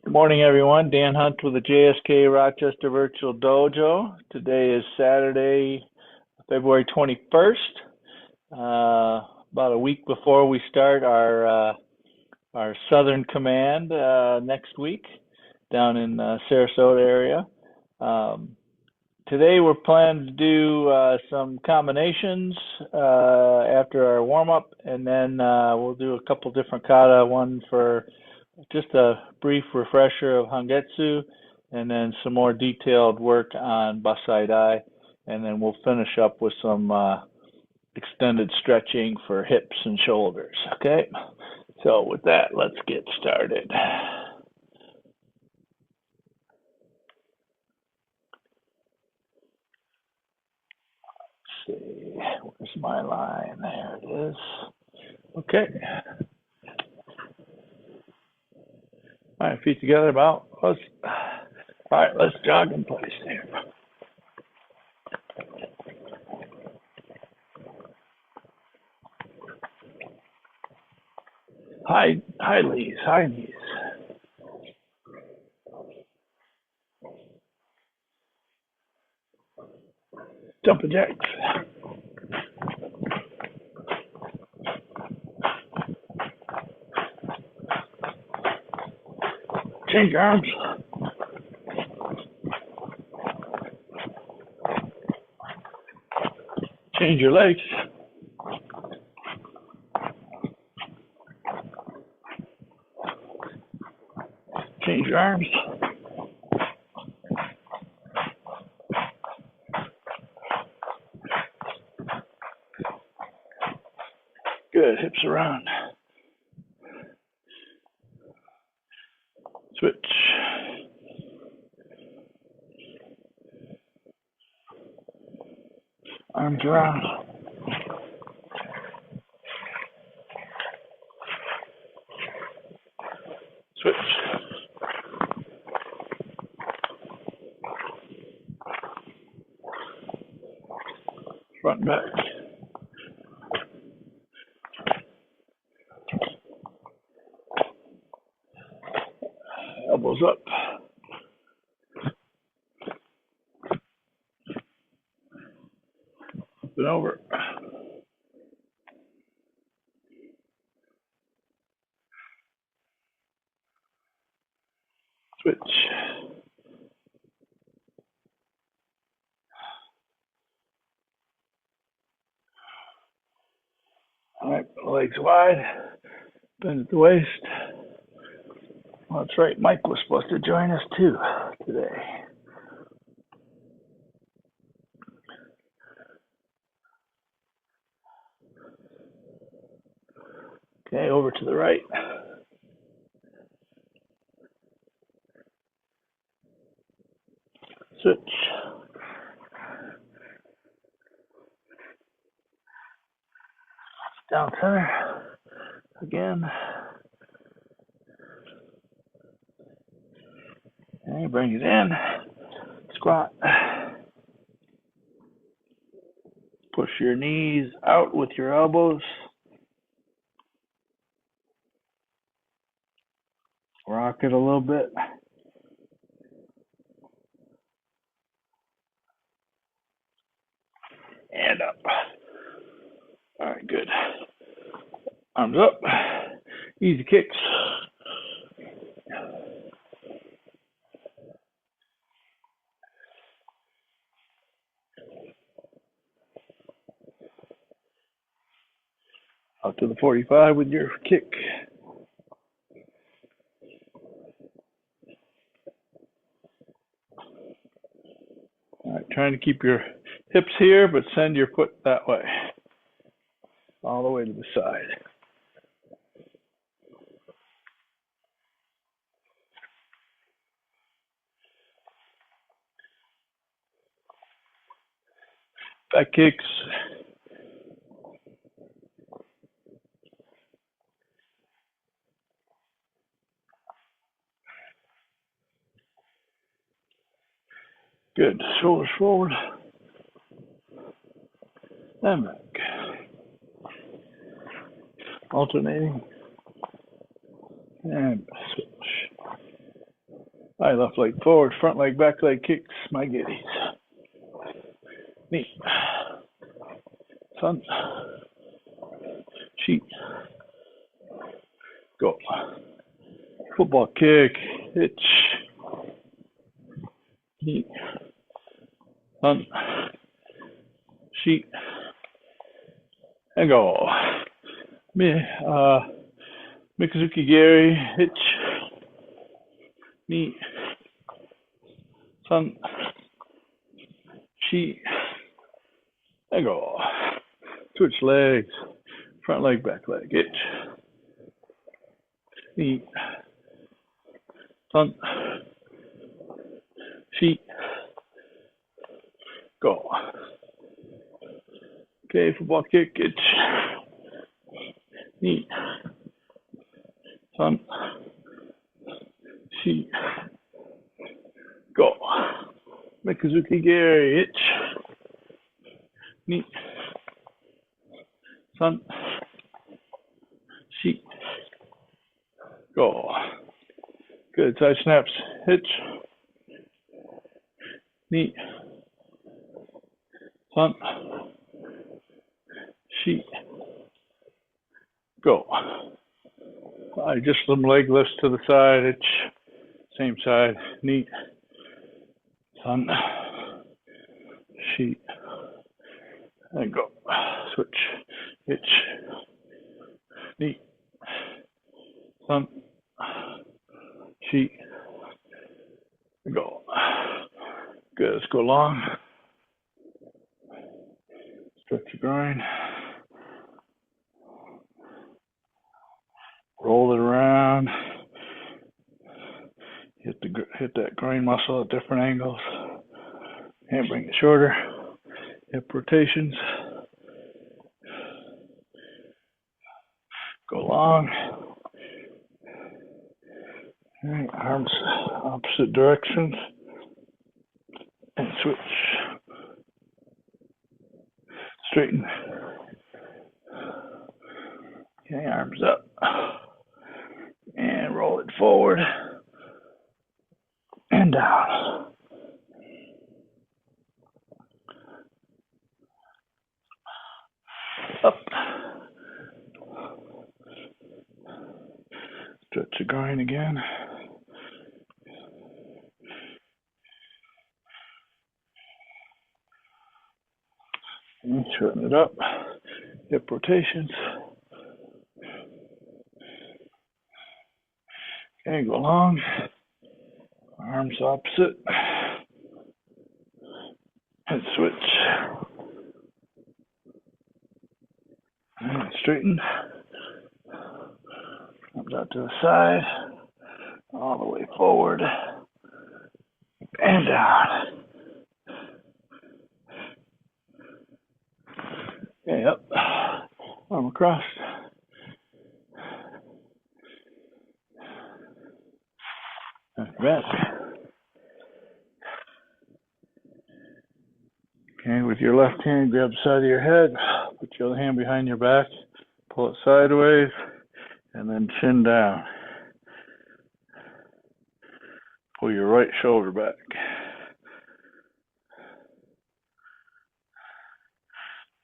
Good morning, everyone. Dan Hunt with the JSKA Rochester Virtual Dojo. Today is Saturday, February 21st, about a week before we start our Southern Command next week down in Sarasota area. Today we're planning to do some combinations after our warm-up, and then we'll do a couple different kata, one for just a brief refresher of Hangetsu, and then some more detailed work on Bassai Dai, and then we'll finish up with some extended stretching for hips and shoulders. Okay, so with that, let's get started. Let's see, where's my line? There it is. Okay. All right, feet together about. All right, let's jog in place here. High knees. Jumping jacks. Change your arms. Change your legs. Change your arms. Good, hips around. Switch. Arms around. Switch. Front and back. Elbows up. Up and over. Switch. All right, legs wide. Bend at the waist. Well, that's right, Mike was supposed to join us too today. Okay, over to the right. Switch. Down center. Again. Okay, bring it in. Squat. Push your knees out with your elbows. Rock it a little bit. And up. All right, good. Arms up. Easy kicks. Out to the 45 with your kick. All right, trying to keep your hips here, but send your foot that way. All the way to the side. Back kicks. Good. Shoulders forward. And back. Alternating. And switch. High left leg forward, front leg, back leg kicks, my giddies. Knee. Sun. Sheet. Go. Football kick. Hitch. Knee. Sun. Sheet. And go. Mikazuki Gary. Hitch. Knee. Sun. Sheet. And go. Switch legs. Front leg, back leg. Hitch. Knee. Sun. Sheet. Go. Okay, football kick. Hitch. Knee. Sun. Sheet. Go. Mikazuki Gary. Hitch. Knee. Sun. Sheet. Go. Good. Side snaps. Hitch. Knee. Sun. Sheet. Go. Just some leg lifts to the side. Hitch. Same side. Knee. Sun. Sheet. And go. Switch. Hitch. Knee. Sun. Sheet. And go. Good. Let's go long. Stretch your groin. Roll it around. Hit that groin muscle at different angles. And bring it shorter. Hip rotations. Go long. All right, arms opposite directions. And switch. Straighten. Okay, arms up. And roll it forward. And down. Up. Stretch the groin again. And shorten it up. Hip rotations. Okay, go long. Arms opposite. And switch. And straighten. Comes out to the side. All the way forward. And down. Okay, up. Arm across. And back. Okay, with your left hand, grab the side of your head. Put your other hand behind your back. Pull it sideways. And then chin down. Pull your right shoulder back.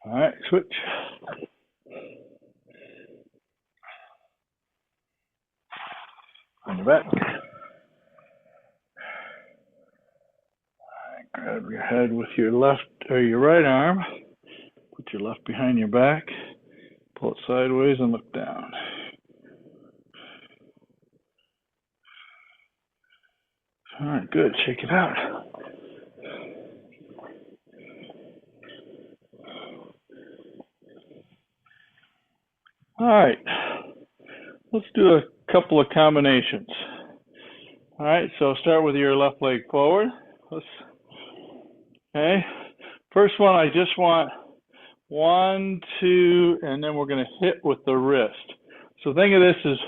All right, switch. On your back. All right, grab your head with your left or your right arm. Put your left behind your back. Pull it sideways and look down. All right, good. Shake it out. All right. Let's do a couple of combinations. All right, so start with your left leg forward. Okay. First one, I just want 1, 2, and then we're going to hit with the wrist. So think of this as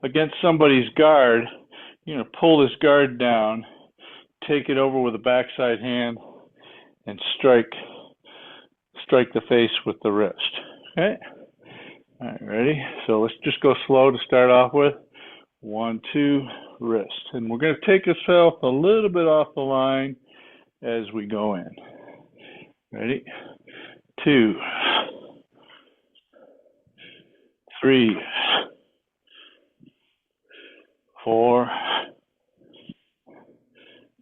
against somebody's guard. You're going to pull this guard down, take it over with a backside hand, and strike the face with the wrist. Okay? All right, ready? So let's just go slow to start off with. 1, 2, wrist. And we're going to take ourselves a little bit off the line as we go in. Ready? 2, 3, 4,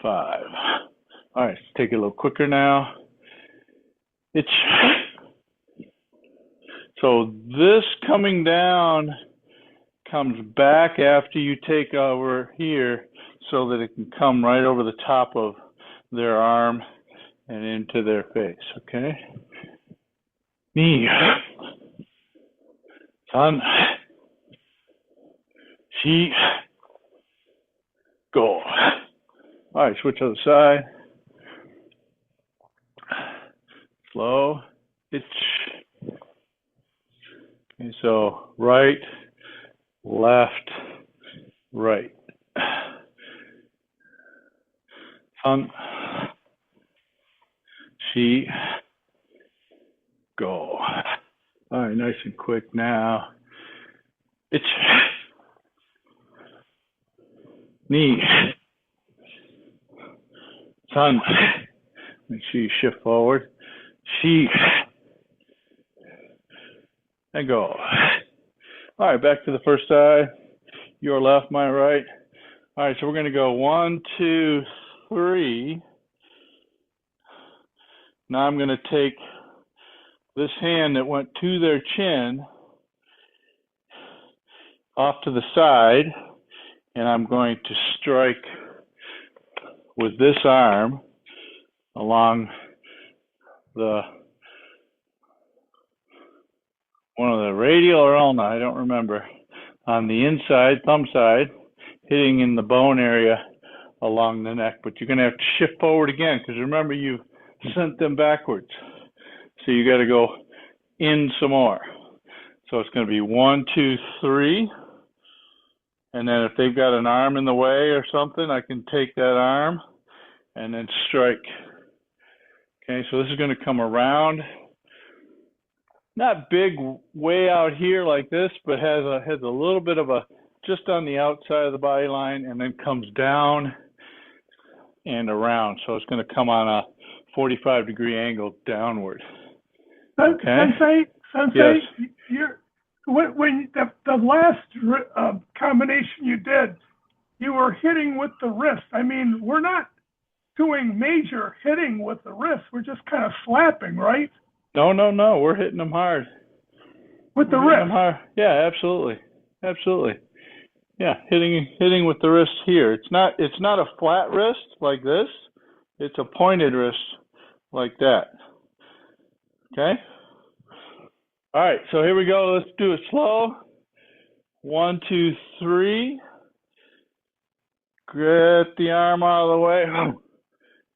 5. All right, let's take it a little quicker now. So this coming down comes back after you take over here so that it can come right over the top of their arm and into their face, okay? Knee, san, shi, go. All right, switch other side. Slow, itch. Okay, so right, left, right. San, shi, go. All right, nice and quick now. Itch. Knee. San. Make sure you shift forward. Shi. And go. All right, back to the first side. Your left, my right. All right, so we're going to go 1, 2, 3. Now I'm going to take this hand that went to their chin off to the side, and I'm going to strike with this arm along one of the radial or ulna, I don't remember, on the inside, thumb side, hitting in the bone area along the neck. But you're going to have to shift forward again, because remember, you sent them backwards. So you got to go in some more. So it's going to be 1, 2, 3. And then if they've got an arm in the way or something, I can take that arm and then strike. Okay, so this is going to come around. Not big way out here like this, but has a little bit of a, just on the outside of the body line, and then comes down and around. So it's going to come on a 45-degree angle downward. Okay. Sensei, yes. When the last combination you did, you were hitting with the wrist. I mean, we're not doing major hitting with the wrist. We're just kind of slapping, right? No. We're hitting them hard. With the wrist? Hard. Yeah, absolutely. Yeah, hitting with the wrist here. It's not a flat wrist like this. It's a pointed wrist like that. Okay? All right, so here we go. Let's do it slow. 1, 2, 3. Get the arm out of the way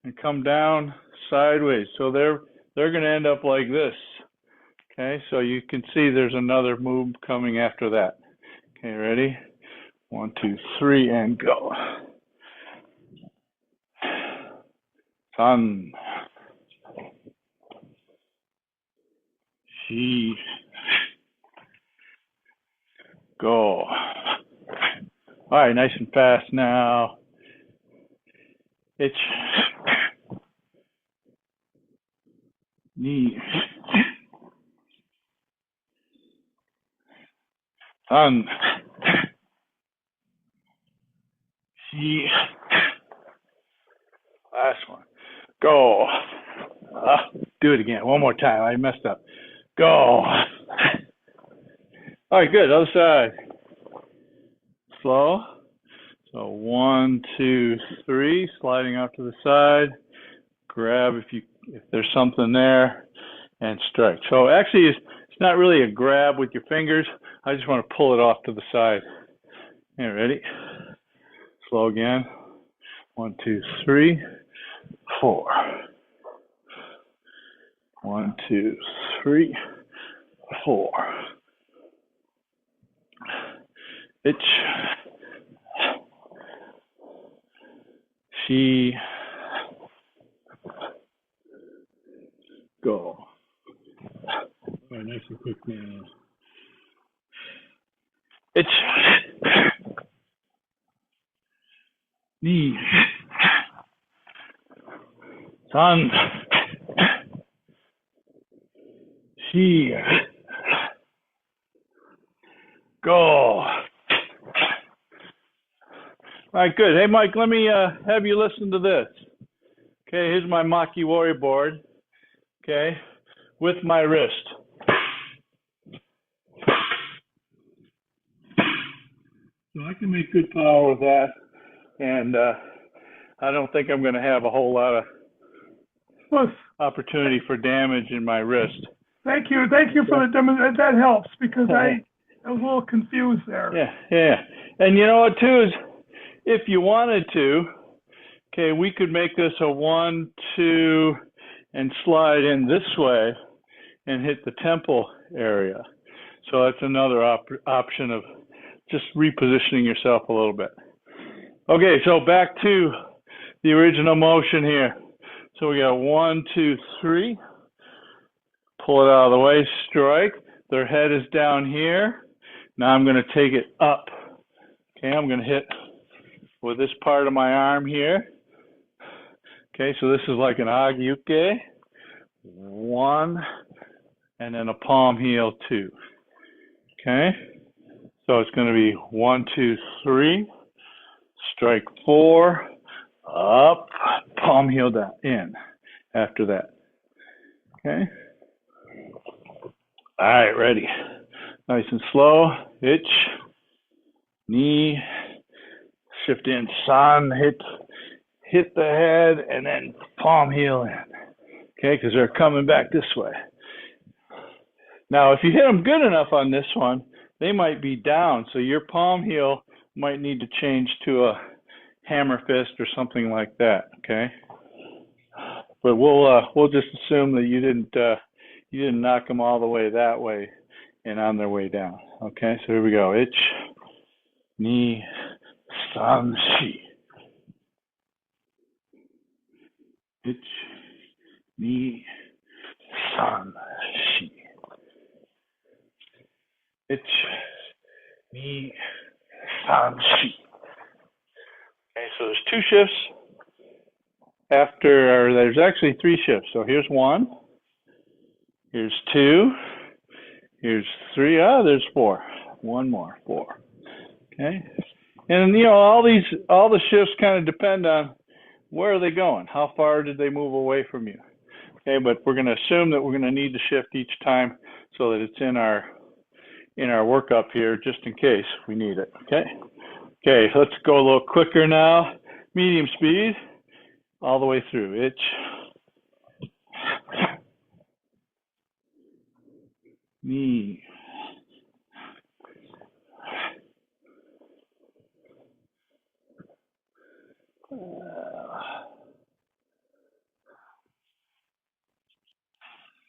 and come down sideways. So they're going to end up like this. Okay, so you can see there's another move coming after that. Okay, ready? 1, 2, 3, and go. San. Shi. Go. All right, nice and fast now. Itch. Knee. San. Shi. Last one. Go. Do it again. One more time. I messed up. Go. All right, good. Other side. Slow. So 1, 2, 3. Sliding off to the side. Grab if there's something there, and strike. So actually, it's not really a grab with your fingers. I just want to pull it off to the side. Okay, ready? Slow again. 1, 2, 3, 4. 1, 2, 3, 4. Itch. Shi. Go. All right, nice and quick now. Itch. Ni. San. Shi. Go. All right, good. Hey, Mike, let me have you listen to this. Okay, here's my Maki Warrior board. Okay, with my wrist. So I can make good power with that, and I don't think I'm going to have a whole lot of opportunity for damage in my wrist. Thank you for the demonstration. That helps because I was a little confused there. Yeah. And you know what, too, is if you wanted to, okay, we could make this a 1, 2, and slide in this way and hit the temple area. So that's another option of just repositioning yourself a little bit. Okay, so back to the original motion here. So we got 1, 2, 3. Pull it out of the way, strike. Their head is down here. Now I'm going to take it up. Okay, I'm going to hit with this part of my arm here. Okay, so this is like an Hangetsu. 1, and then a palm heel 2. Okay, so it's going to be 1, 2, 3, strike 4, up, palm heel down, in after that. Okay. All right, ready. Nice and slow. Itch, knee, shift in, san, hit the head, and then palm heel in. Okay, because they're coming back this way. Now, if you hit them good enough on this one, they might be down, so your palm heel might need to change to a hammer fist or something like that. Okay, but we'll just assume that you didn't knock them all the way that way and on their way down. Okay, so here we go. Itch, knee, san, shi. Itch, knee, san, shi. Itch, knee, san, shi. Okay, so there's 2 shifts after, or there's actually 3 shifts. So here's 1, here's 2, here's 3, there's 4. 1 more, 4. Okay, and you know, all the shifts kind of depend on where are they going, how far did they move away from you. Okay, but we're going to assume that we're going to need to shift each time so that it's in our workup here, just in case we need it. Okay, let's go a little quicker now. Medium speed, all the way through. Itch, knee,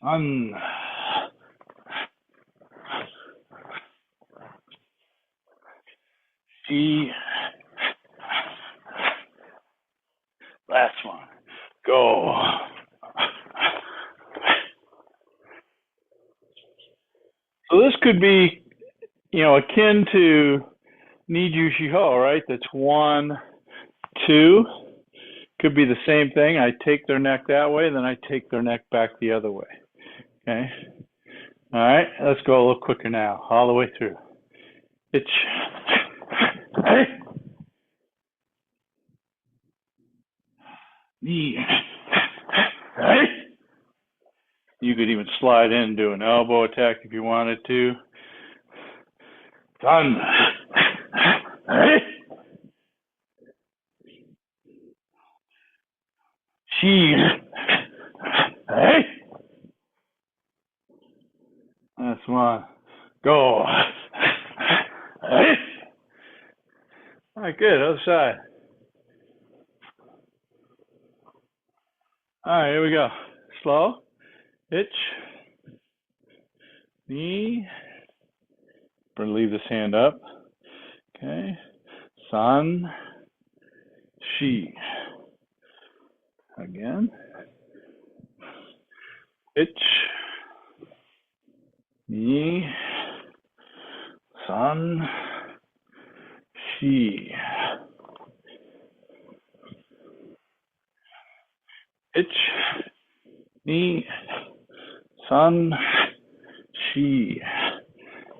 un, shi. Last one. Go. So this could be, you know, akin to Niju Shiho, right? That's 1, 2. Could be the same thing. I take their neck that way, then I take their neck back the other way. Okay. All right. Let's go a little quicker now, all the way through. Itch. Hey. Knee. Hey. You could even slide in and do an elbow attack if you wanted to. Done. Hey. She. Hey. That's 1. Go. Hey. All right, good. Other side. All right, here we go. Slow. Itch. Knee. Leave this hand up. Okay. San. Shi. Again. Itch. Knee. San. Shi. Ni, san, shi.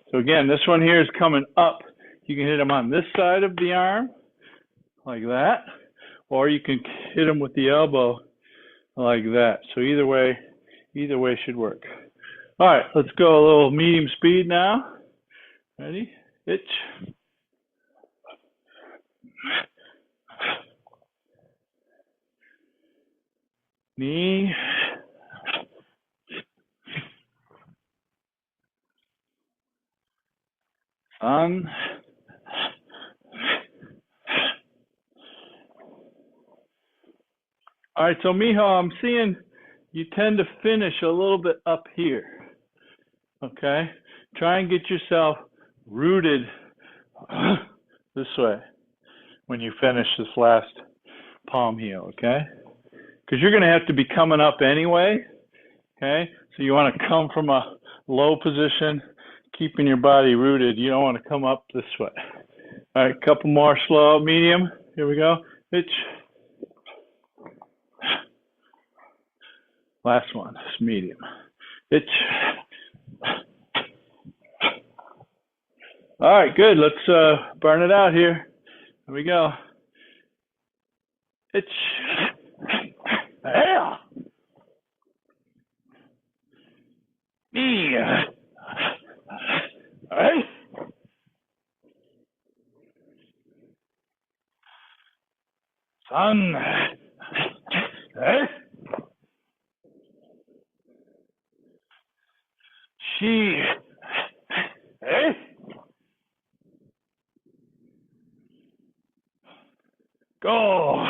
So again, this one here is coming up. You can hit them on this side of the arm, like that, or you can hit them with the elbow, like that. So either way should work. All right, let's go a little medium speed now. Ready? Itch. Knee. San. All right, so Miho, I'm seeing you tend to finish a little bit up here. Okay? Try and get yourself rooted this way when you finish this last palm heel, okay? Because you're going to have to be coming up anyway, okay? So you want to come from a low position, keeping your body rooted. You don't want to come up this way. All right, couple more slow, medium. Here we go. Itch. Last one, it's medium. Itch. All right, good. Let's burn it out here. Here we go. Itch. Yeah. Yeah. All right. Sun. Hey. She. Hey. Go.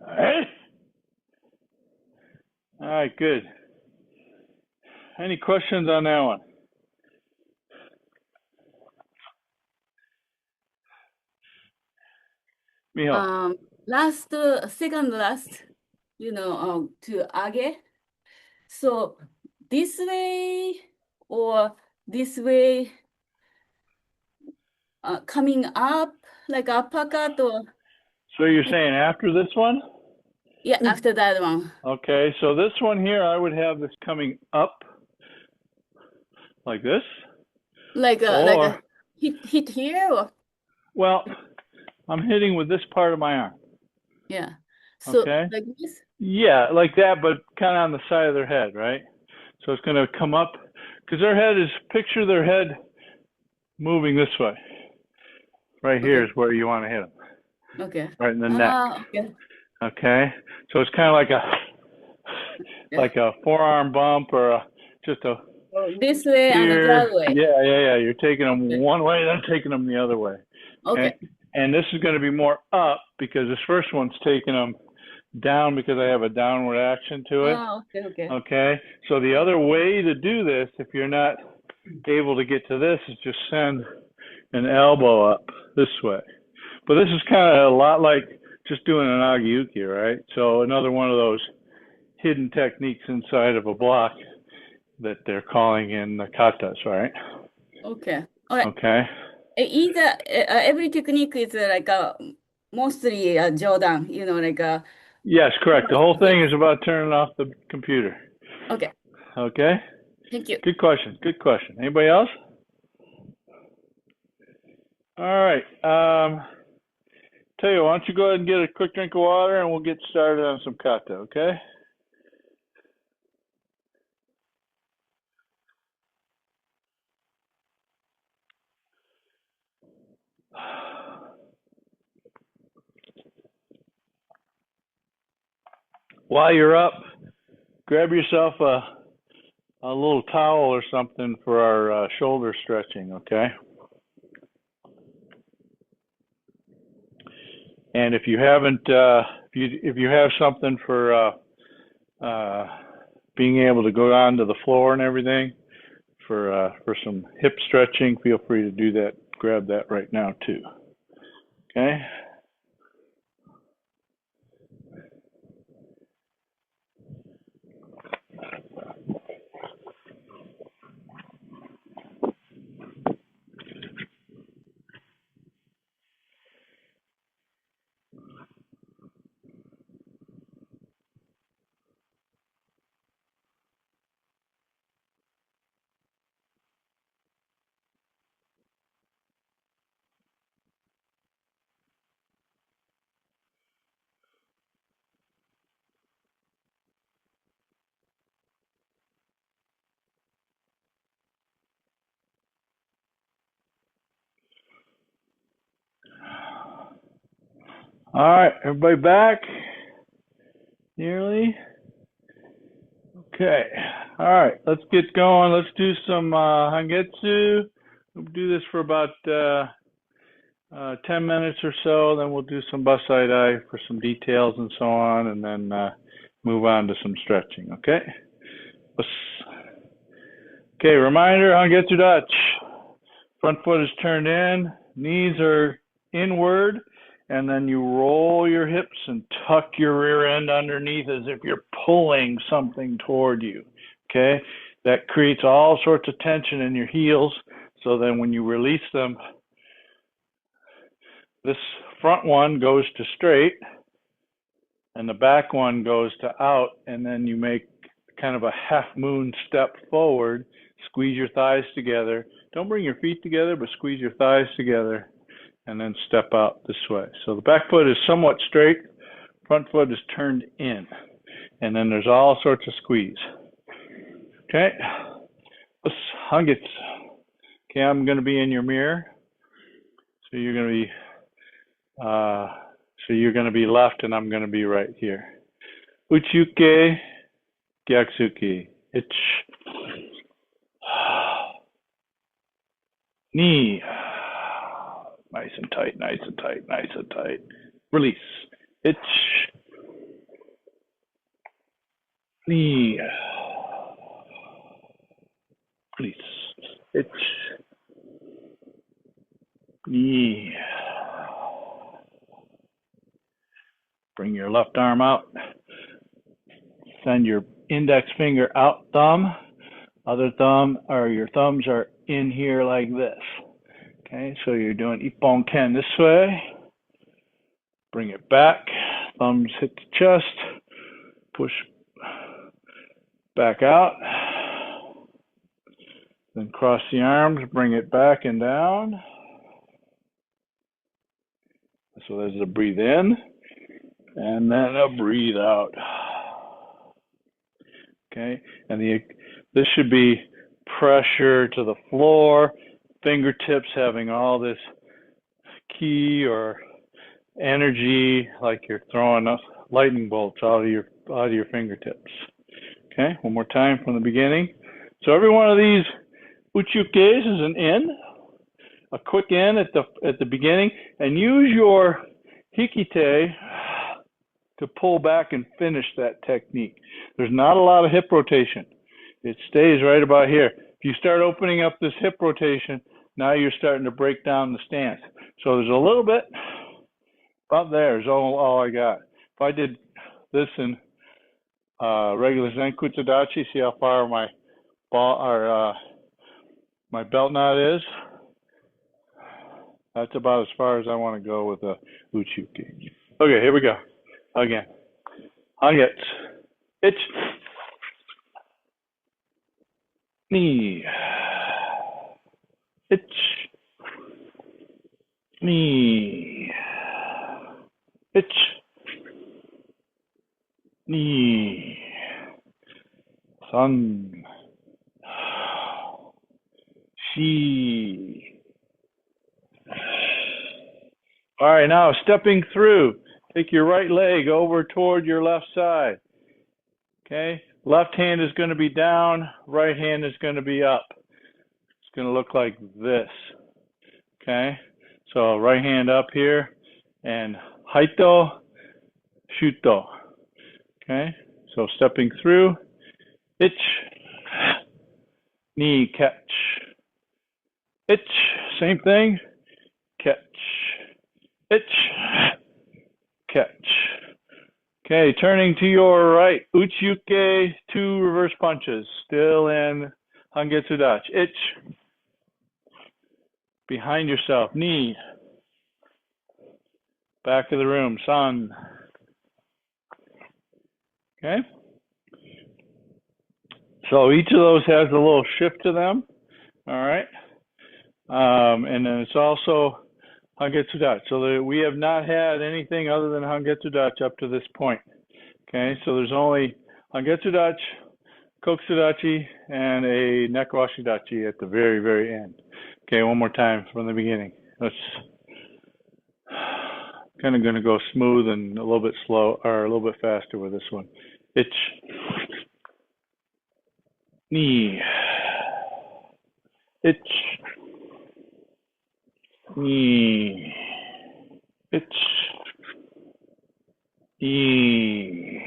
Hey. All right, good. Any questions on that one? Miho. Second last, to age. So this way or this way, coming up like uppercut or. So you're saying after this one? Yeah, after that one. Okay, so this one here, I would have this coming up like this. Like a hit here or? Well, I'm hitting with this part of my arm. Yeah. So okay. Like this? Yeah, like that, but kind of on the side of their head, right? So it's going to come up because their head is, picture their head moving this way. Right here is where you want to hit them. Okay. Right in the neck. Okay. Okay. So it's kind of like a forearm bump or just a. This way and that way. Yeah. You're taking them one way, then taking them the other way. Okay. And this is going to be more up because this first one's taking them down because I have a downward action to it. Okay. Okay. So the other way to do this, if you're not able to get to this, is just send an elbow up this way. But this is kind of a lot like just doing an agi-uki, right? So another one of those hidden techniques inside of a block that they're calling in the katas, right? Okay. All right. Okay. Either every technique is like mostly Jordan, like a. Yes, correct. The whole thing is about turning off the computer. Okay. Okay. Thank you. Good question. Good question. Anybody else? All right. Tell you, why don't you go ahead and get a quick drink of water, and we'll get started on some kata. Okay. While you're up, grab yourself a little towel or something for our shoulder stretching, okay? And if you haven't, if you have something for being able to go onto the floor and everything for some hip stretching, feel free to do that. Grab that right now too. Okay. All right, everybody back? Nearly? Okay. All right, let's get going. Let's do some Hangetsu. We'll do this for about 10 minutes or so. Then we'll do some Bassai Dai for some details and so on, and then move on to some stretching, okay? Okay, reminder, Hangetsu Dutch. Front foot is turned in, knees are inward, and then you roll your hips and tuck your rear end underneath as if you're pulling something toward you, okay? That creates all sorts of tension in your heels, so then when you release them, this front one goes to straight, and the back one goes to out, and then you make kind of a half moon step forward, squeeze your thighs together. Don't bring your feet together, but squeeze your thighs together, and then step out this way. So the back foot is somewhat straight, front foot is turned in, and then there's all sorts of squeeze. Okay, let's Hangetsu. Okay, I'm going to be in your mirror, so you're going to be left, and I'm going to be right here. Uchuke Gyaksuki. Ich. Knee. Nice and tight, nice and tight, nice and tight. Release. Ich. Knee. Release. Ich. Knee. Bring your left arm out. Send your index finger out, thumb. Other thumb, or your thumbs are in here like this. Okay, so you're doing Ippon Ken this way. Bring it back. Thumbs hit the chest. Push back out. Then cross the arms, bring it back and down. So there's a breathe in, and then a breathe out. Okay, and this should be pressure to the floor, fingertips having all this ki or energy, like you're throwing lightning bolts out of your fingertips. Okay, one more time from the beginning. So every one of these uchukes is an in, a quick in at the beginning, and use your hikite to pull back and finish that technique. There's not a lot of hip rotation. It stays right about here. If you start opening up this hip rotation, now you're starting to break down the stance. So there's a little bit about there is all I got. If I did this in regular Zenkutsu Dachi, see how far my my belt knot is? That's about as far as I want to go with a uchuki. Okay, here we go. Again. Hangetsu. Ich. Knee. Ich. Knee. Ich. Knee. Sun. Shi. All right, now stepping through. Take your right leg over toward your left side. Okay, left hand is going to be down, right hand is going to be up. It's going to look like this. Okay, so right hand up here and haito, shuto. Okay, so stepping through, ich, knee, catch. Ich, same thing, catch. Ich, catch. Okay, turning to your right, uchuke, 2 reverse punches, still in Hangetsu Dachi. Ich, behind yourself, knee, back of the room, sun. Okay, so each of those has a little shift to them, all right, and then it's also Hangetsu Dachi. So we have not had anything other than Hangetsu Dachi up to this point. Okay, so there's only Hangetsu Dachi, Kokusu Dachi, and a Nekowashi Dachi at the very, very end. Okay, one more time from the beginning. Let's kind of going to go smooth and a little bit slow, or a little bit faster with this one. Ich, ni, ich, ni, ich, ni,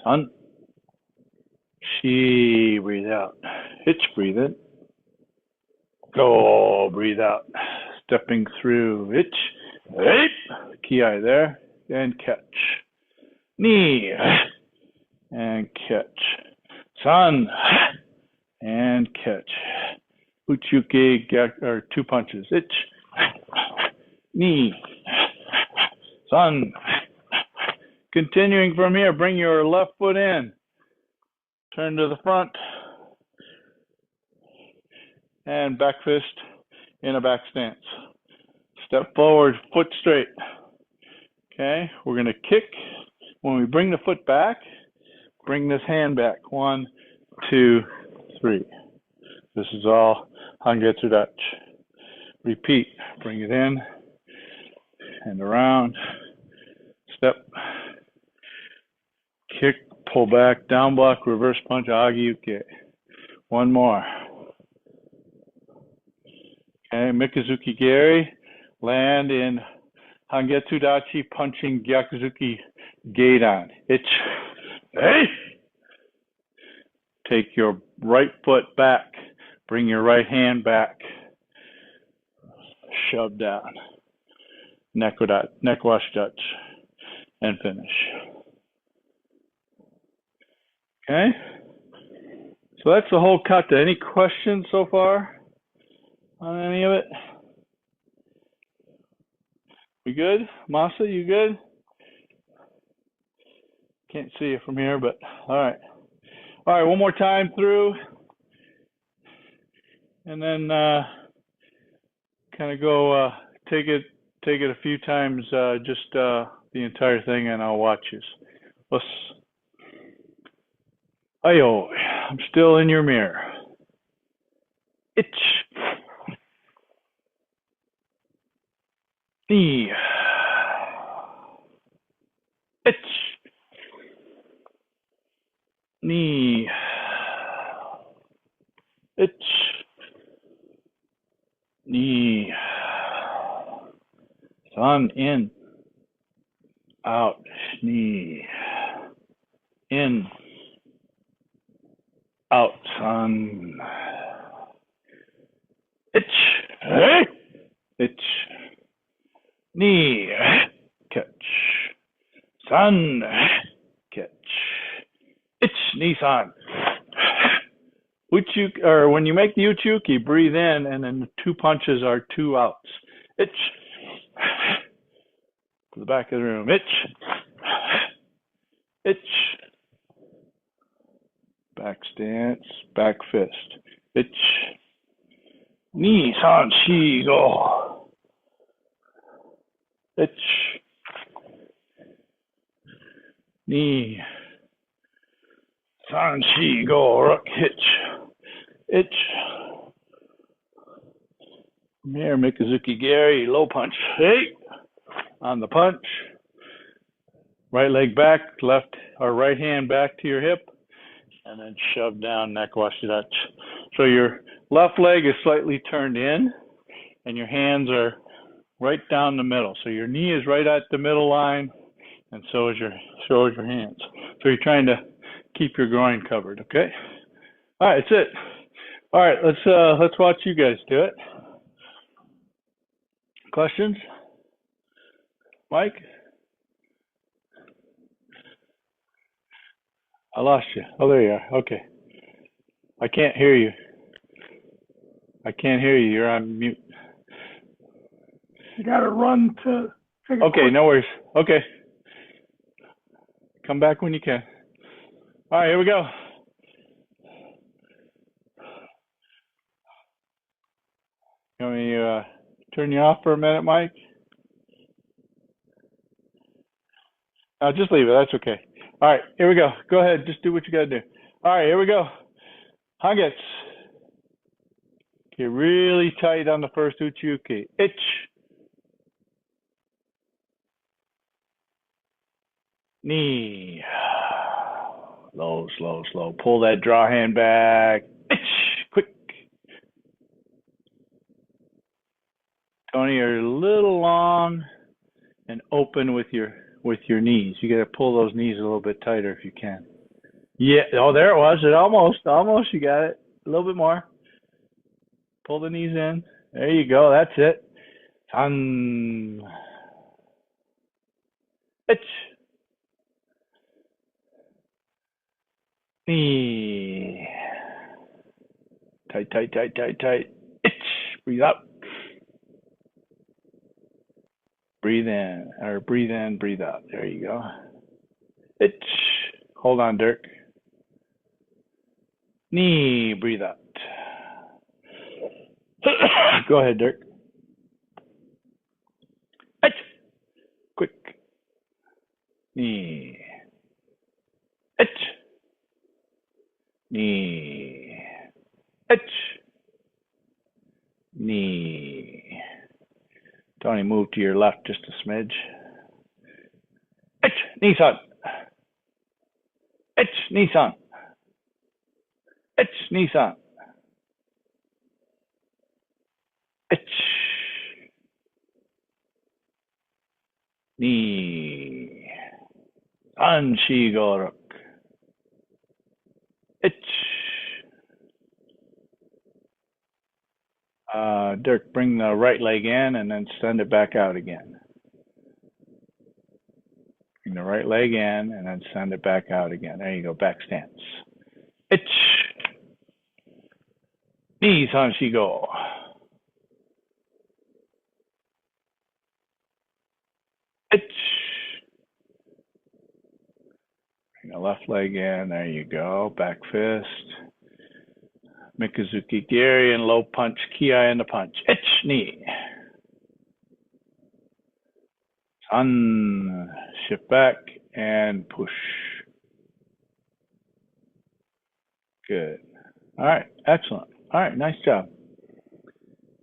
san, shi, breathe out. Ich, breathe in. Go, breathe out. Stepping through. Ich, eight, ki there, and catch. Ni, and catch. San, and catch. Uchuke, or two punches. Ich, ni, san. Continuing from here, bring your left foot in. Turn to the front. And back fist in a back stance. Step forward, foot straight. Okay, we're going to kick. When we bring the foot back, bring this hand back. 1, 2, 3. This is all Hangetsu Dutch. Repeat. Bring it in and around. Step. Kick, pull back, down block, reverse punch, agi uke. One more. Okay, Mikazuki Geri, land in Hangetsu Dachi, punching Gyakuzuki Geidan. Ich, hey! Take your right foot back, bring your right hand back, shove down, neck wash Dutch, and finish. Okay, so that's the whole kata. Any questions so far on any of it? We good? Masa, you good? Can't see you from here, but all right. All right, one more time through. And then kind of go take it a few times, just the entire thing, and I'll watch you. Let's. Ayo, I'm still in your mirror. Ich. Ni. Ich. Ni. Ich. Ni. San, in. Out. Ni. In. Out. San. Ich. Hey. Ich. Ni. Catch. San. Catch. Ich. Ni. San. Uchuki, or when you make the uchuki, breathe in, and then the two punches are two outs. Ich. To the back of the room. Ich. Ich. Back stance, back fist. Ich. Ni, san, shi, go. Ich. Ni. San, shi, go. Rook, hitch. Ich. From here, Mikazuki Geri, low punch. Hey. On the punch. Right leg back, left or right hand back to your hip. And then shove down, neck wash Dutch. So your left leg is slightly turned in, and your hands are right down the middle. So your knee is right at the middle line, and so is your hands. So you're trying to keep your groin covered. Okay. All right, that's it. All right, let's watch you guys do it. Questions, Mike? I lost you. Oh, there you are. Okay. I can't hear you. I can't hear you. You're on mute. You got to run to take a Okay, quick... no worries. Okay. Come back when you can. All right, here we go. You want me to turn you off for a minute, Mike? Just leave it. That's okay. All right, here we go. Go ahead. Just do what you got to do. All right, here we go. Hangetsu. Get really tight on the first uchuki. Ich. knee. Slow, slow, slow. Pull that draw hand back. Quick. Tony, you're a little long and open with your knees. You got to pull those knees a little bit tighter if you can. Yeah. Oh, there it was. It almost. You got it. A little bit more. Pull the knees in. There you go. That's it. San. Itch. Knee. Tight, tight, tight, tight, tight. Itch. Breathe out. Breathe in, or breathe in, breathe out. There you go. Itch. Hold on, Dirk. Knee. Breathe out. Go ahead, Dirk. Itch. Quick. Knee. Itch. Knee. Itch. Knee. Tony, move to your left just a smidge. Itch. Knee son. Itch. Knee son. Itch. Knee son. Itch. Knee. Anshigorok. Itch. Dirk, bring the right leg in and then send it back out again. Bring the right leg in and then send it back out again. There you go, back stance. Itch. Knees on she go. Itch. Bring the left leg in. There you go, back fist. Mikazuki Gary and low punch, Ki in the punch. Itch, knee. Sun, shift back and push. Good. All right, excellent. All right, nice job.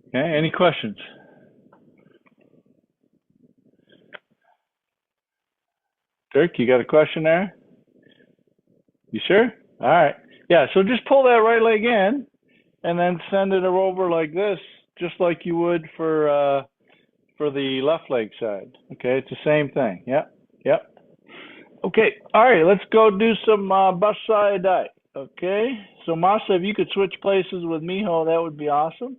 Okay, any questions? Dirk, you got a question there? You sure? All right. Yeah, so just pull that right leg in and then send it over like this, just like you would for the left leg side. Okay, it's the same thing. Yep, yep. Okay, all right, let's go do some Bassai Dai. Okay, so Masa, if you could switch places with Miho, that would be awesome.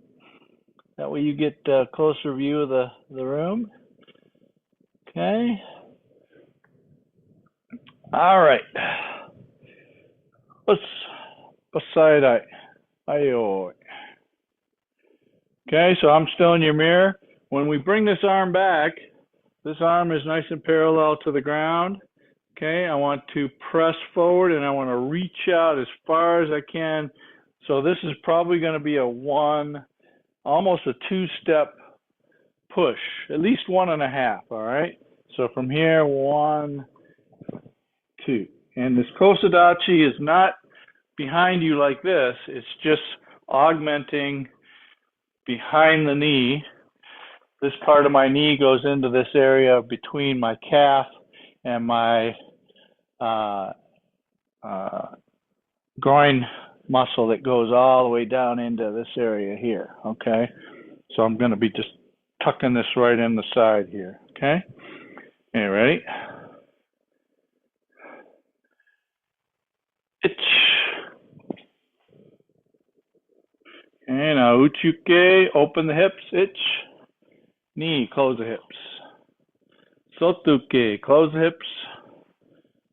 That way you get a closer view of the room. Okay. All right. Let's Bassai Dai. Ayo. Okay, so I'm still in your mirror. When we bring this arm back, this arm is nice and parallel to the ground. Okay, I want to press forward and I want to reach out as far as I can. So this is probably going to be almost a two-step push, at least 1.5, all right? So from here, 1, 2. And this Kosadachi is not behind you like this. It's just augmenting behind the knee. This part of my knee goes into this area between my calf and my groin muscle that goes all the way down into this area here, okay? So I'm going to be just tucking this right in the side here, okay? Okay, ready? Itch. And now uchuke, open the hips, itch. Knee, close the hips. Sotuke, close the hips,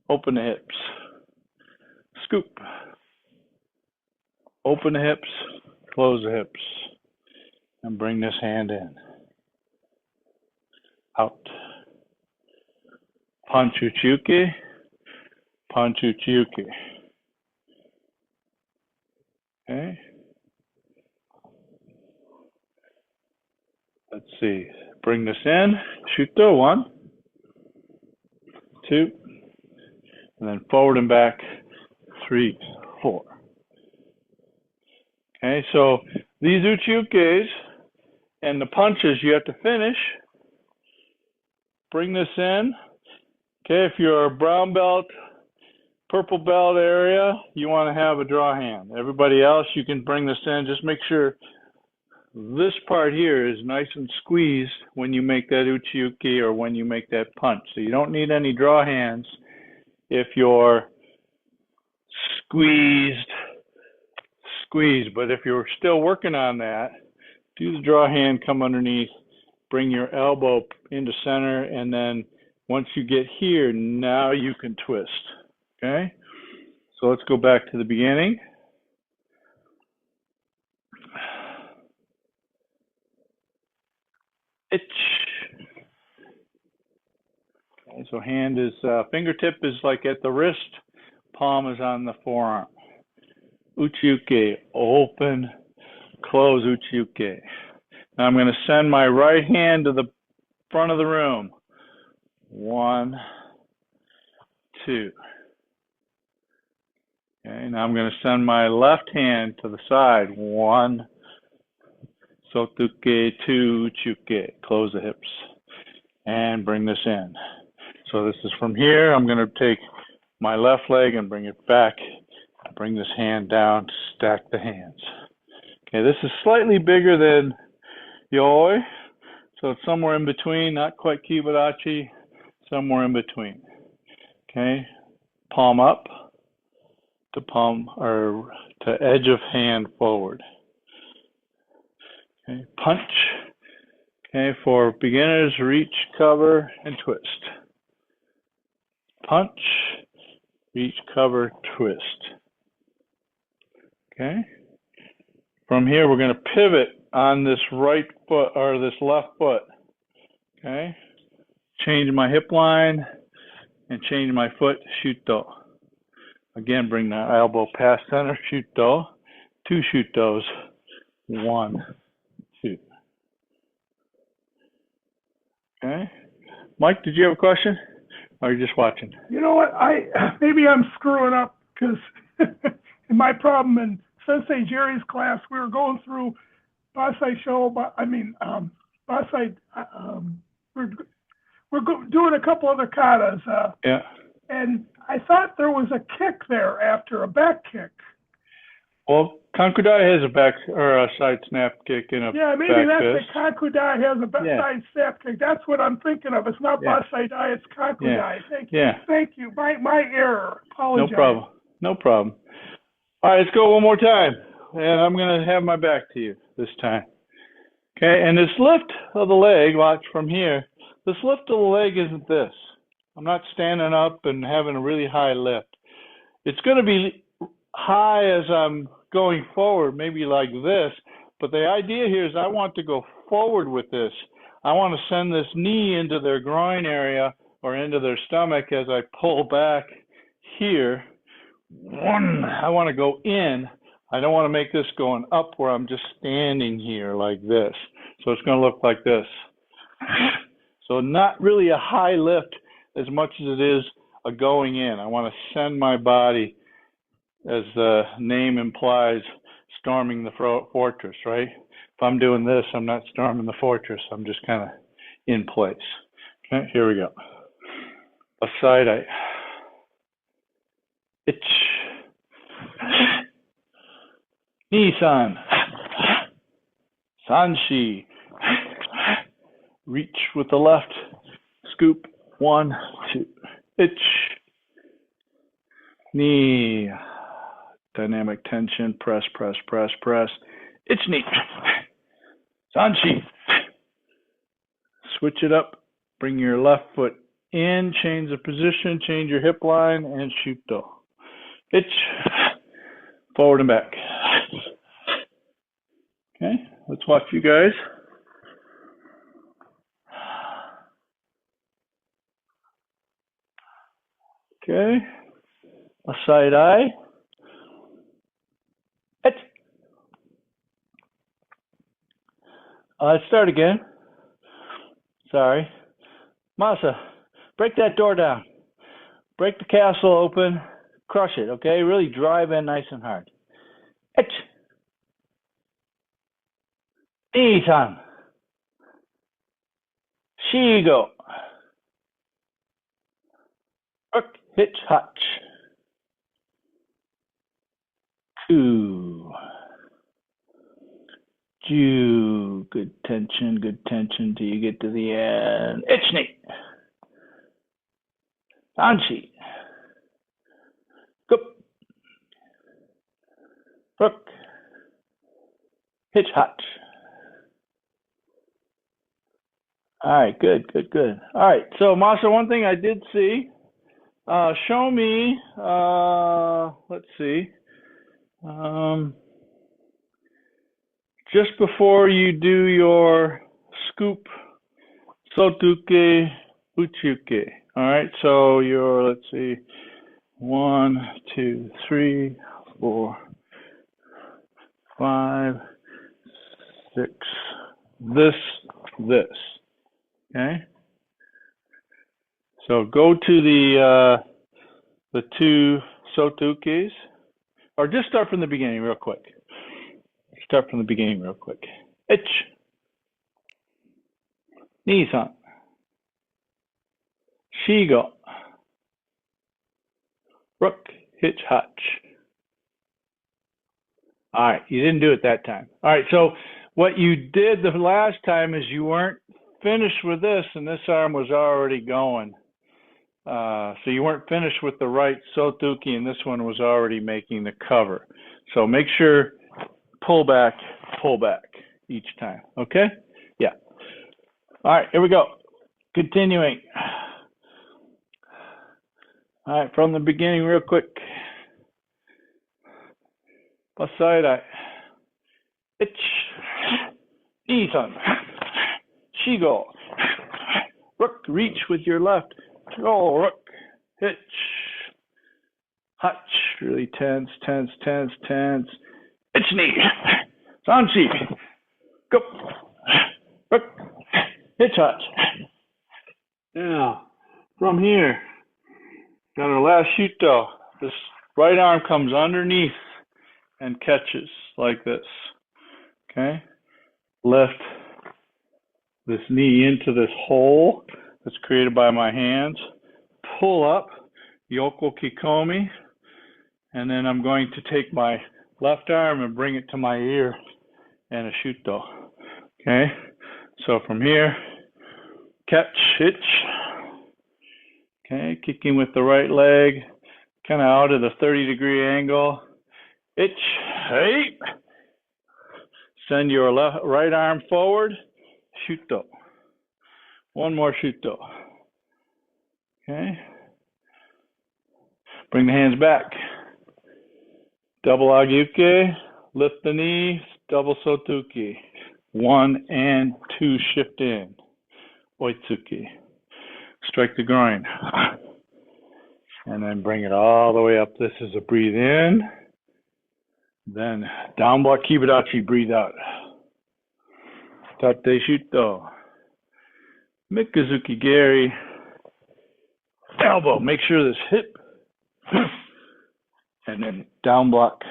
open the hips. Scoop. Open the hips, close the hips. And bring this hand in. Out. Punch uchuke, punch uchuke. Okay. Let's see. Bring this in. Shuto. 1, 2, and then forward and back. 3, 4. Okay, so these uchukes and the punches you have to finish. Bring this in. Okay, if you're a brown belt, purple belt area, you want to have a draw hand. Everybody else, you can bring this in. Just make sure this part here is nice and squeezed when you make that uchi-uke or when you make that punch. So you don't need any draw hands if you're squeezed. But if you're still working on that, do the draw hand, come underneath, bring your elbow into center, and then once you get here, now you can twist. Okay? So let's go back to the beginning. Itch. Okay, so hand is, fingertip is like at the wrist, palm is on the forearm. Uchi-uke, open, close uchi-uke. Now I'm going to send my right hand to the front of the room. 1, 2. Okay, now I'm going to send my left hand to the side. 1, sotuke, 2, uchi-uke. Close the hips and bring this in. So this is from here. I'm going to take my left leg and bring it back. Bring this hand down, stack the hands. Okay, this is slightly bigger than Yoi, so it's somewhere in between, not quite Kibarachi, somewhere in between. Okay, palm up to palm or to edge of hand forward. Okay, punch. Okay, for beginners, reach, cover, and twist. Punch, reach, cover, twist. Okay. From here, we're going to pivot on this right foot or this left foot. Okay. Change my hip line and change my foot. Shuto. Again, bring the elbow past center. Shuto. 2 shutos. 1, 2. Okay. Mike, did you have a question? Or are you just watching? You know what? Maybe I'm screwing up because my problem in Sensei Jerry's class, we were going through Bassai Bassai. We're doing a couple other katas. Yeah. And I thought there was a kick there after a back kick. Well, Kankudai has a back or a side snap kick and a yeah, maybe back that's fist. the Kankudai has a side snap kick. That's what I'm thinking of. It's not Bassai Dai, it's Kankudai. Thank you. Thank you. My error. Apologize. No problem. All right, let's go one more time. And I'm going to have my back to you this time. Okay, and this lift of the leg, watch from here, this lift of the leg isn't this. I'm not standing up and having a really high lift. It's going to be high as I'm going forward, maybe like this, but the idea here is I want to go forward with this. I want to send this knee into their groin area or into their stomach as I pull back here. I want to go in. I don't want to make this going up where I'm just standing here like this. So it's going to look like this. So not really a high lift as much as it is a going in. I want to send my body, as the name implies, storming the fortress, right? If I'm doing this, I'm not storming the fortress. I'm just kind of in place. Okay, here we go. Bassai Dai. Itch. Nisan. Sanshi. Reach with the left. Scoop. 1, 2. Itch. Knee. Dynamic tension. Press, press, press, press. Itch knee. Sanshi. Switch it up. Bring your left foot in. Change the position. Change your hip line. And shuto. Itch. Forward and back. Okay, let's watch you guys. Okay, Bassai Dai. Let's start again. Sorry. Masa, break that door down. Break the castle open. Crush it, okay? Really drive in nice and hard. Itch. Isan. Shigo. Hook, hitch, hutch. 2. Ju. Good tension till you get to the end. Ichni. Anshi. Gup. Hook. Hitch, hutch. All right, good. All right, so Masha, one thing I did see, show me, let's see, just before you do your scoop, sotuke, uchuke. All right, so your, let's see, 1, 2, 3, 4, 5, 6, this. Okay. So go to the 2 sotukes, or just start from the beginning real quick. Ich. Nisan. Shigo. Rook. Hitch, hutch. All right, you didn't do it that time. All right, so what you did the last time is you weren't finished with this, and this arm was already going. So you weren't finished with the right sotuki, and this one was already making the cover. So make sure, pull back each time, okay? Yeah. All right, here we go. Continuing. All right, from the beginning real quick. Bassai Dai. Ich. Nisan. Shigo. Rook, reach with your left. Go, rook. Hitch. Hutch. Really tense. Ichni. Sanshi. Go. Rook. Hitch, hutch. Now, from here, got our last shuto. This right arm comes underneath and catches like this. Okay? Lift this knee into this hole that's created by my hands. Pull up, yoko kikomi, and then I'm going to take my left arm and bring it to my ear and a shuto. Okay? So from here, catch, hitch. Okay, kicking with the right leg, kind of out at a 30-degree angle. Itch, hey. Send your right arm forward, shuto. One more shuto. Okay. Bring the hands back. Double agyuke, lift the knee, double sotuki. 1 and 2 shift in. Oitsuki. Strike the groin. And then bring it all the way up. This is a breathe in. Then down block kibidachi, breathe out. Tate shuto. Mikazuki geri. Elbow. Make sure this hip. And then down block.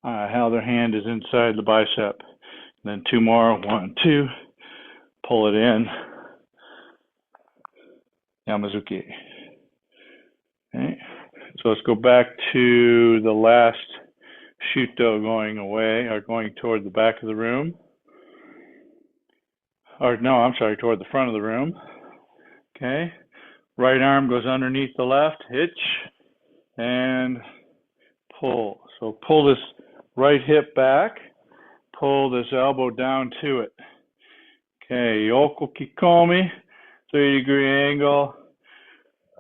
How their hand is inside the bicep. And then 2 more. 1, 2. Pull it in. Yamazuki. Okay. So let's go back to the last shuto going away, or going toward the back of the room. Or no, I'm sorry, toward the front of the room. Okay. Right arm goes underneath the left, hitch, and pull. So pull this right hip back, pull this elbow down to it. Okay, yoko kikomi, 30-degree angle.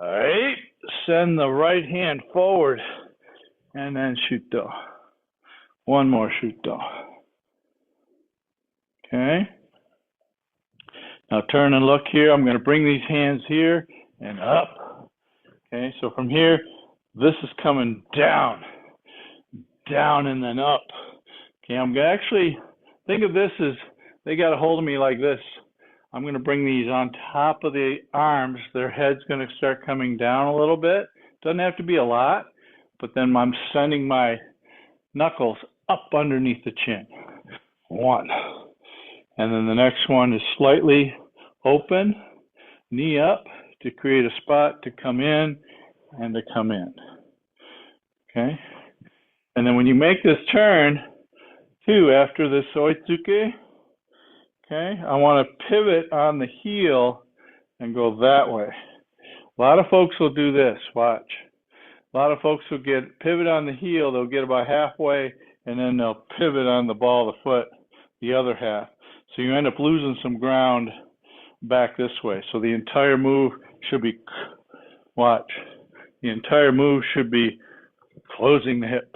All right, send the right hand forward, and then shuto. One more shuto. Okay. Now turn and look here. I'm going to bring these hands here and up. Okay, so from here, this is coming down, and then up. Okay, I'm going to actually think of this as they got a hold of me like this. I'm going to bring these on top of the arms. Their head's going to start coming down a little bit. Doesn't have to be a lot, but then I'm sending my knuckles up underneath the chin. 1. And then the next one is slightly open, knee up to create a spot to come in and to come in. Okay? And then when you make this turn, too, after this oitsuke, okay, I want to pivot on the heel and go that way. A lot of folks will do this. Watch. A lot of folks will get pivot on the heel. They'll get about halfway, and then they'll pivot on the ball of the foot, the other half. So you end up losing some ground back this way. So the entire move should be, watch, the entire move should be closing the hip,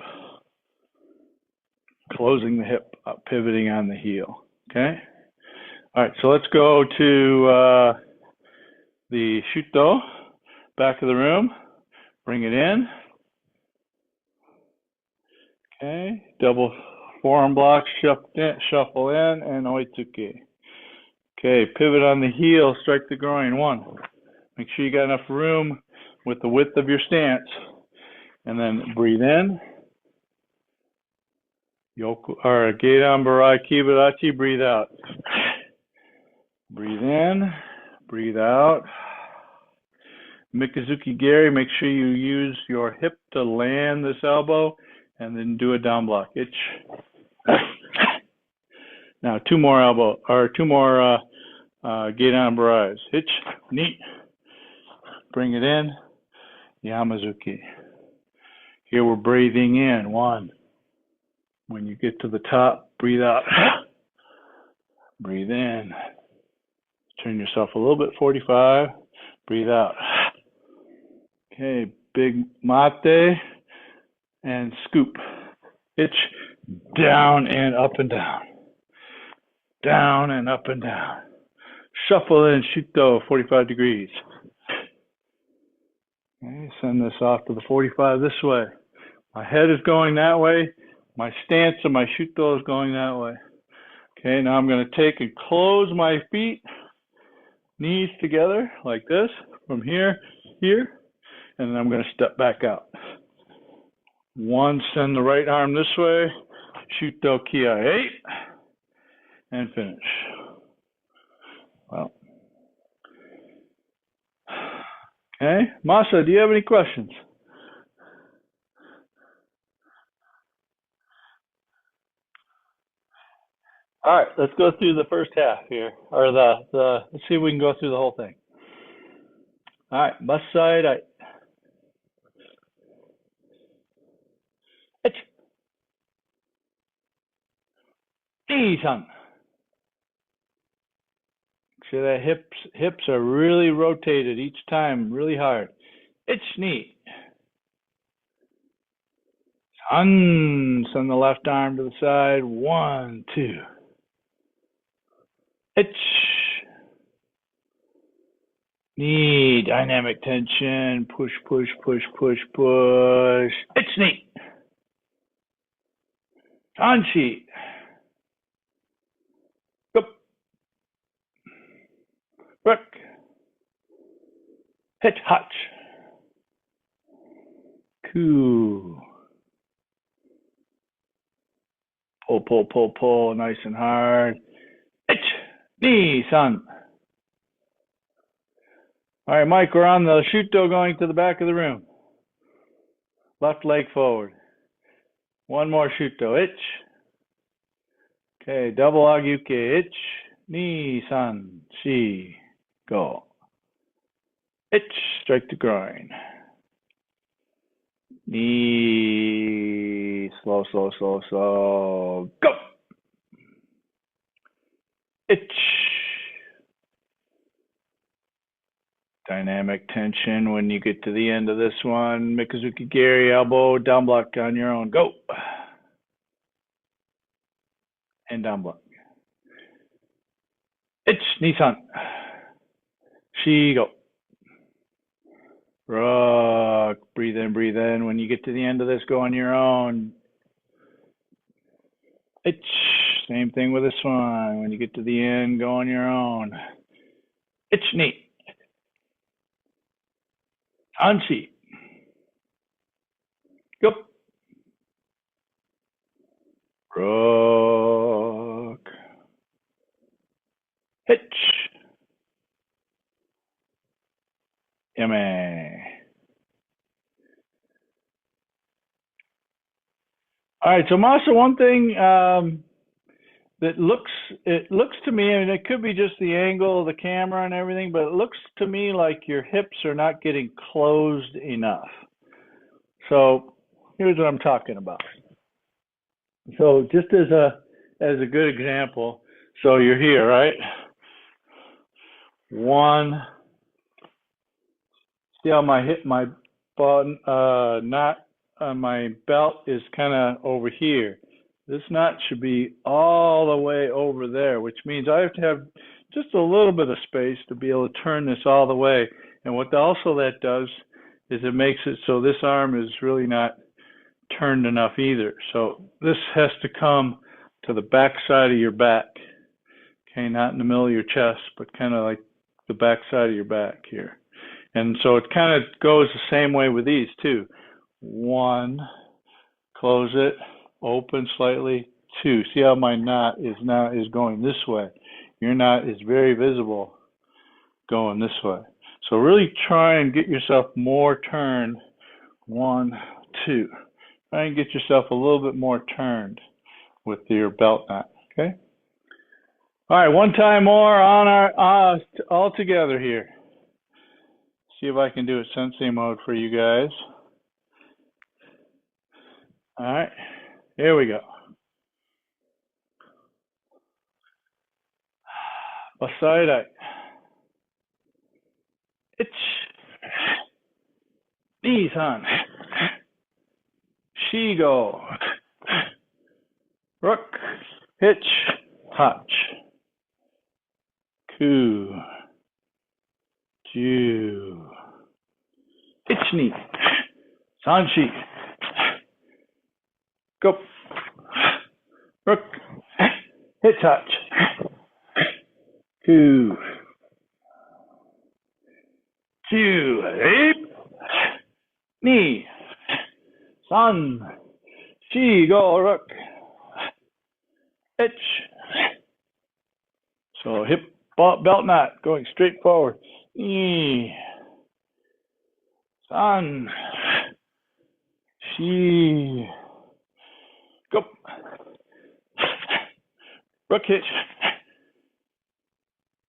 pivoting on the heel. Okay? All right, so let's go to the shuto, back of the room. Bring it in. Okay, double forearm block, shuffle in, and oitsuke. Okay, pivot on the heel, strike the groin. 1. Make sure you got enough room with the width of your stance. And then breathe in. Yoku, or Gedan Barai Kibarachi, breathe out. Breathe in, breathe out. Mikazuki Gary, make sure you use your hip to land this elbow and then do a down block. Itch. Now 2 more Gedan Barais. Itch, knee. Bring it in. Yamazuki. Here we're breathing in. 1. When you get to the top, breathe out. Breathe in. Turn yourself a little bit, 45. Breathe out. Okay, big mate and scoop. Itch, down and up and down. Down and up and down. Shuffle in, shuto, 45 degrees. Okay, send this off to the 45 this way. My head is going that way. My stance of my shuto is going that way. Okay, now I'm going to take and close my feet, knees together like this, from here, here. And then I'm going to step back out. 1, send the right arm this way, shuto kiai 8, and finish. Well, okay, Masa, do you have any questions? All right, let's go through the first half here, or let's see if we can go through the whole thing. All right, Bassai Dai. San. See that hips are really rotated each time, really hard. It's knee. Send the left arm to the side. 1, 2. It's knee. Dynamic tension. Push, push, push, push, push. It's knee. Anshi. Go. Rook. Hit hutch. Coup. Pull, pull, pull, pull, nice and hard. Itch, knee, son. All right, Mike, we're on the shuto going to the back of the room. Left leg forward. 1 more shuto, itch. Okay, double agyuke, itch, knee, san, shi, go. Itch, strike the groin. Knee, slow, slow, slow, slow, go. Itch. Dynamic tension when you get to the end of this one. Mikazuki Gary, elbow, down block on your own. Go. And down block. It's Nissan. She go. Rock. Breathe in, breathe in. When you get to the end of this, go on your own. It's same thing with this one. When you get to the end, go on your own. It's neat. Anshi. Go. Rock. Hitch. Yummy. right, so Masa, one thing that it looks to me, I mean, it could be just the angle of the camera and everything, but it looks to me like your hips are not getting closed enough. So here's what I'm talking about. So just as a good example, so you're here, right? One, see how my knot on my belt is kind of over here. This knot should be all the way over there, which means I have to have just a little bit of space to be able to turn this all the way. And what also that does is it makes it so this arm is really not turned enough either. So this has to come to the back side of your back. Okay, not in the middle of your chest, but kind of like the back side of your back here. And so it kind of goes the same way with these too. One, close it, open slightly. Two, see how my knot is now going this way. Your knot is very visible going this way. So really try and get yourself more turned. One, two. Try and get yourself a little bit more turned with your belt knot. Okay. All right, one time more on our all together here. See if I can do it sensei mode for you guys. All right, here we go. Bassai Dai. Ich. Ni-san. Shigo. Rook. Hitch. Touch. Ku. Ju. Ich-ni. Sanshi. Go. Rook. Hit touch. Ku. Ju. Ape. Ni. San. Shi. Go. Rook. Hitch. So hip belt knot going straight forward. Ni. San. Shi. Go. Rook hitch.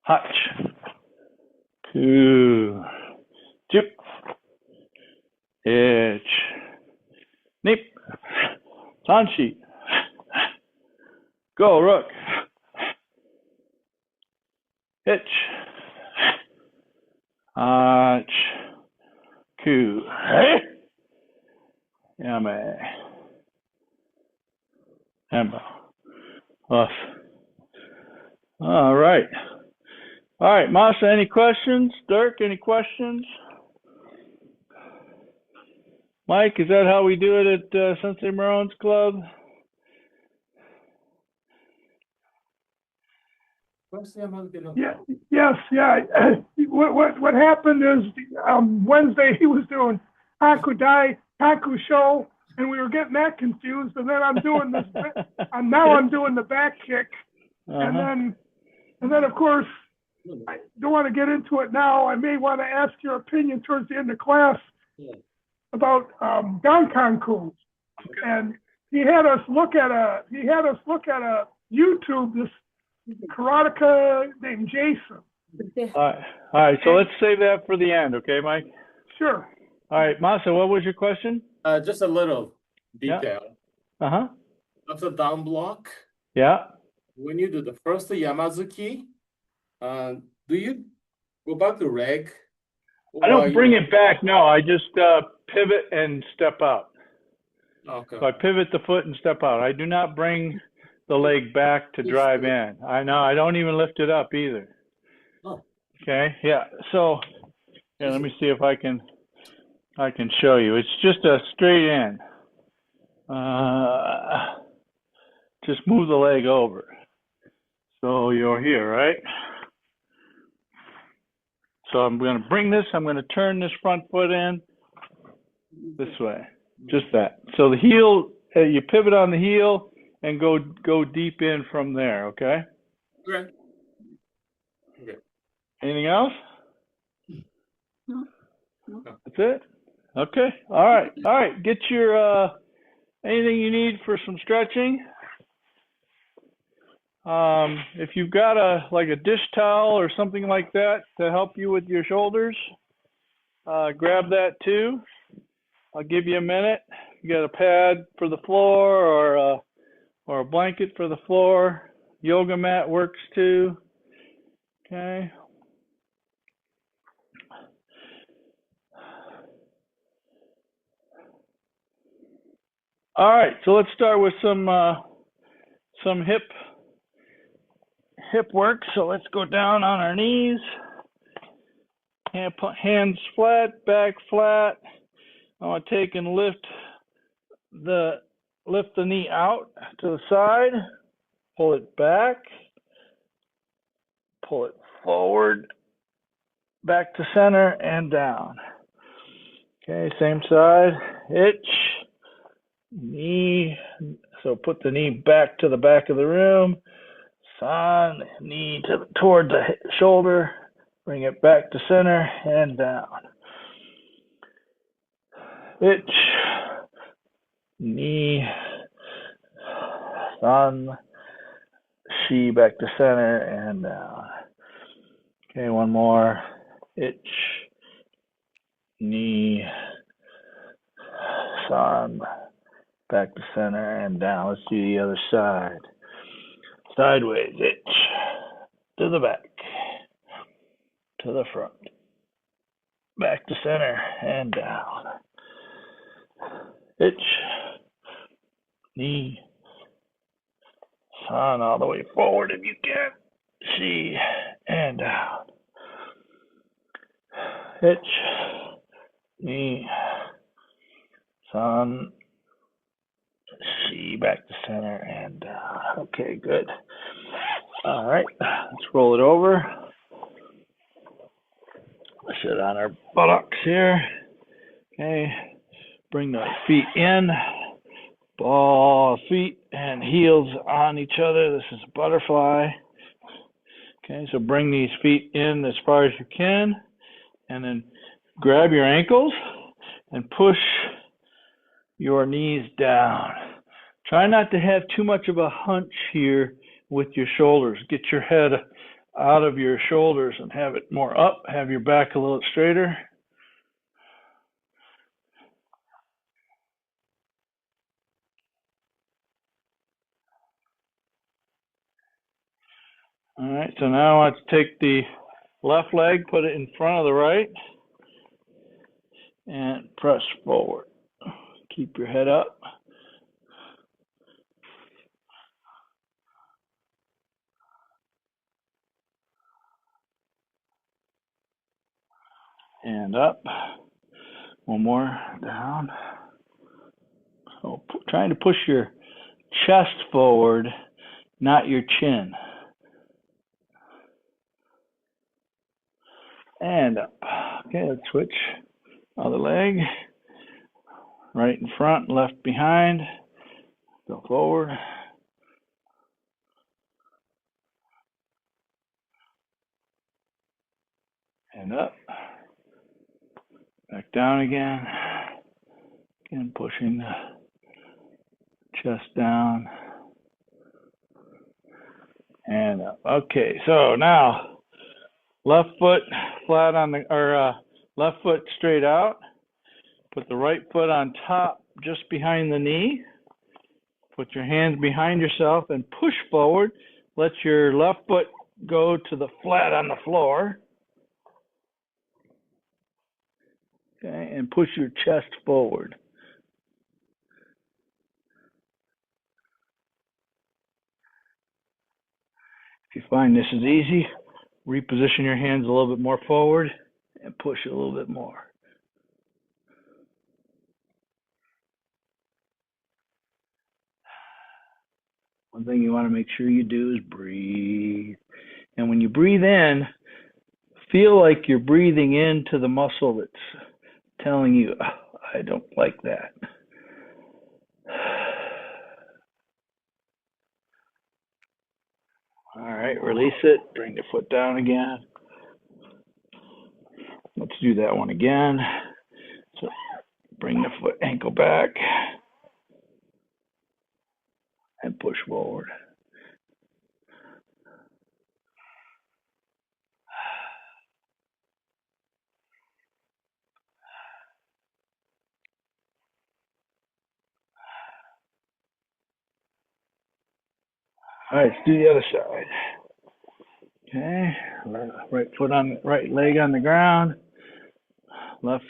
Hutch. Ku. Jip. Hitch. Nip. Sanshi. Go. Rook. Hitch. Hutch. Ku. Yame. Embo. Off. All right. All right, Masa, any questions? Dirk, any questions? Mike, is that how we do it at Sensei Marone's Club? Yeah, yes, yeah. What happened is Wednesday he was doing Haku Dai, Haku Show, and we were getting that confused. And then I'm doing this, and now I'm doing the back kick, and then of course I don't want to get into it now. I may want to ask your opinion towards the end of class about Gankanku, and he had us look at a YouTube this karateka named Jason. All right. So let's save that for the end, okay, Mike? Sure. All right, Masa, what was your question? Just a little detail. Yeah. Of the down block, Yeah. when you do the first Yamazuki, do you go back to reg? I don't bring it back. No, I just pivot and step out. Okay. So I pivot the foot and step out. I do not bring the leg back to drive in. I know. I don't even lift it up either. Oh. Okay. Yeah. So, yeah. Let me see if I can show you. It's just a straight in. Just move the leg over. So you're here, right? So I'm going to bring this. I'm going to turn this front foot in this way. Just that. So the heel, you pivot on the heel and go deep in from there, okay? Okay. Anything else? No. That's it? Okay. All right. Get your Anything you need for some stretching? If you've got like a dish towel or something like that to help you with your shoulders, grab that too. I'll give you a minute. You got a pad for the floor or a blanket for the floor. Yoga mat works too. Okay. All right, so let's start with some hip work. So let's go down on our knees. Hands flat, back flat. I want to take and lift the knee out to the side. Pull it back. Pull it forward, back to center and down. Okay, same side. Hitch. Knee. So put the knee back to the back of the room. San, knee toward the shoulder. Bring it back to center and down. Hitch. Knee. San. Shi back to center and down. Okay, one more. Hitch. Knee. San. Back to center and down. Let's do the other side. Sideways, hitch. To the back. To the front. Back to center and down. Hitch. Knee. San all the way forward if you can. Shi and down. Hitch. Knee. San. Shi back to center and down. Okay, good. All right, let's roll it over. Sit on our buttocks here. Okay, bring the feet in. Ball feet and heels on each other. This is a butterfly. Okay, so bring these feet in as far as you can, and then grab your ankles and push your knees down. Try not to have too much of a hunch here with your shoulders. Get your head out of your shoulders and have it more up. Have your back a little straighter. All right, so now I want to take the left leg, put it in front of the right, and press forward. Keep your head up. And up. One more, down. So trying to push your chest forward, not your chin. And up. Okay, let's switch. Other leg. Right in front, left behind. Go forward. And up. Back down again. Again, pushing the chest down. And up. Okay, so now left foot flat on the, or left foot straight out. Put the right foot on top, just behind the knee. Put your hands behind yourself and push forward. Let your left foot go to the flat on the floor. Okay, and push your chest forward. If you find this is easy, reposition your hands a little bit more forward and push a little bit more. One thing you want to make sure you do is breathe. And when you breathe in, feel like you're breathing into the muscle that's telling you, oh, I don't like that. All right, release it. Bring the foot down again. Let's do that one again. So bring the foot ankle back. push forward. All right, let's do the other side. Okay, right foot on, right leg on the ground, left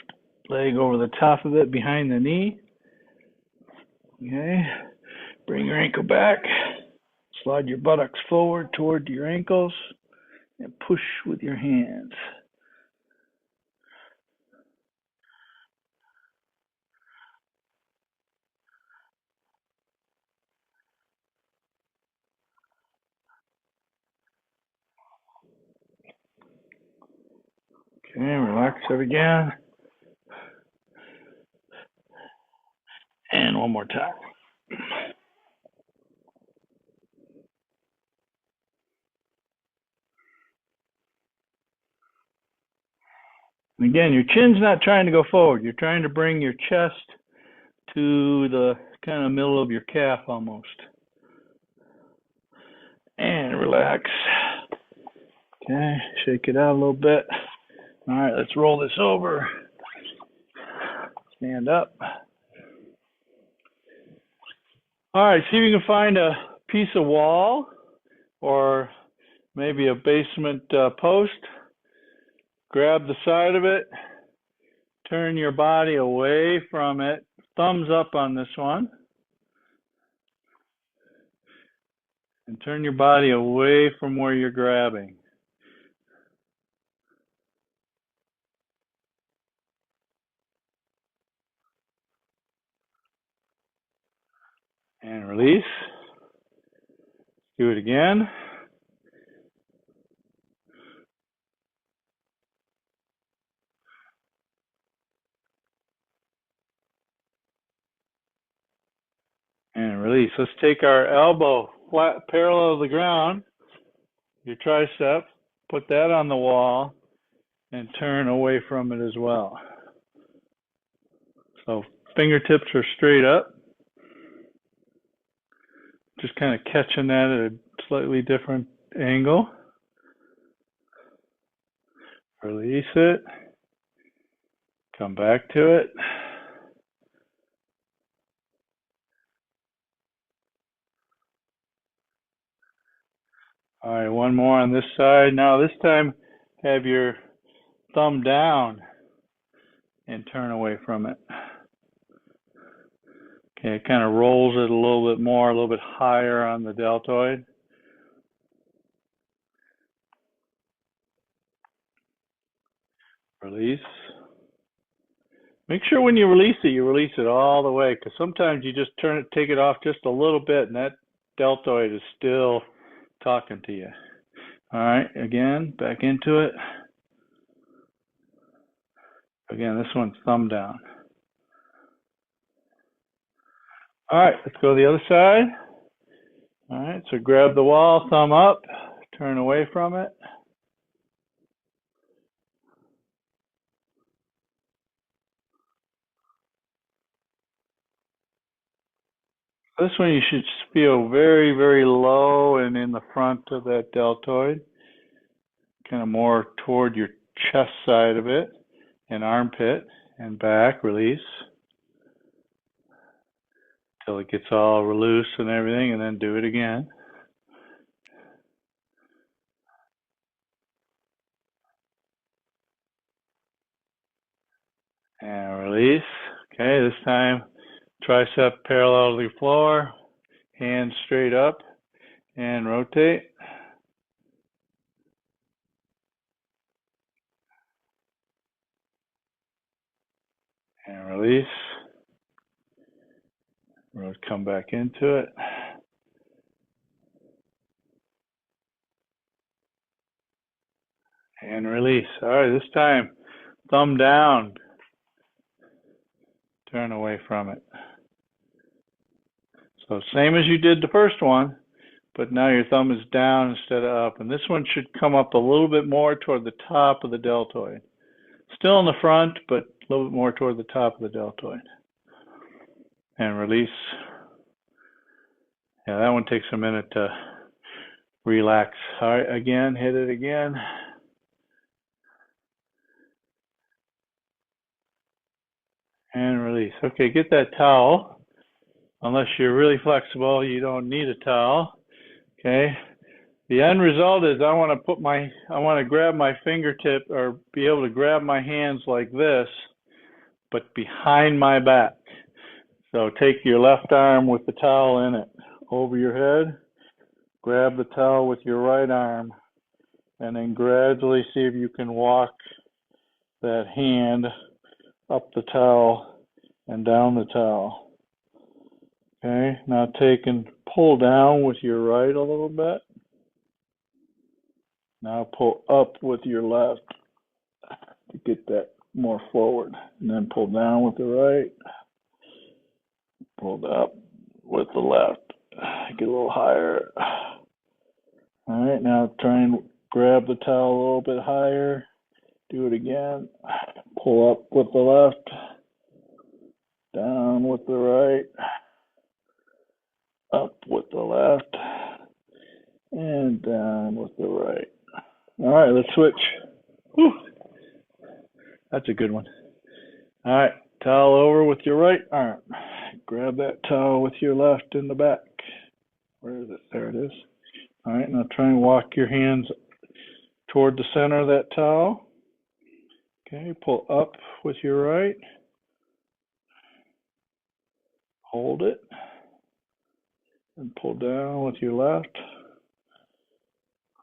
leg over the top of it behind the knee. Okay, bring your ankle back, slide your buttocks forward toward your ankles, and push with your hands. Okay, relax it again. And one more time. And again, your chin's not trying to go forward. You're trying to bring your chest to the kind of middle of your calf almost. And relax. Okay, shake it out a little bit. All right, let's roll this over. Stand up. All right, see if you can find a piece of wall or maybe a basement post. Grab the side of it. Turn your body away from it. Thumbs up on this one. And turn your body away from where you're grabbing. And release. Do it again. And release. Let's take our elbow flat parallel to the ground, your tricep, put that on the wall, and turn away from it as well. So fingertips are straight up. Just kind of catching that at a slightly different angle. Release it. Come back to it. All right, one more on this side. Now this time, have your thumb down and turn away from it. Okay, it kind of rolls it a little bit more, a little bit higher on the deltoid. Release. Make sure when you release it all the way, because sometimes you just take it off just a little bit, and that deltoid is still talking to you. All right, again, back into it. Again, this one's thumb down. All right, let's go to the other side. All right, so grab the wall, thumb up, turn away from it. This one you should feel very, very low and in the front of that deltoid, kind of more toward your chest side of it, and armpit, and back, release, till it gets all loose and everything, and then do it again. And release. Okay, this time tricep parallel to the floor, hands straight up, and rotate. And release. We'll come back into it. And release. All right, this time, thumb down. Turn away from it. So same as you did the first one, but now your thumb is down instead of up. And this one should come up a little bit more toward the top of the deltoid. Still in the front, but a little bit more toward the top of the deltoid. And release. Yeah, that one takes a minute to relax. All right, again, hit it again. And release. Okay, get that towel. Unless you're really flexible, you don't need a towel. Okay. The end result is I want to grab my fingertip or be able to grab my hands like this, but behind my back. So take your left arm with the towel in it over your head, grab the towel with your right arm, and then gradually see if you can walk that hand up the towel and down the towel. Okay, now take and pull down with your right a little bit. Now pull up with your left to get that more forward. And then pull down with the right. Pull up with the left. Get a little higher. All right, now try and grab the towel a little bit higher. Do it again. Pull up with the left. Down with the right. Up with the left. And down with the right. All right, let's switch. Whew. That's a good one. All right, towel over with your right arm. Grab that towel with your left in the back. Where is it? There it is. All right, now try and walk your hands toward the center of that towel. Okay, pull up with your right. Hold it. And pull down with your left.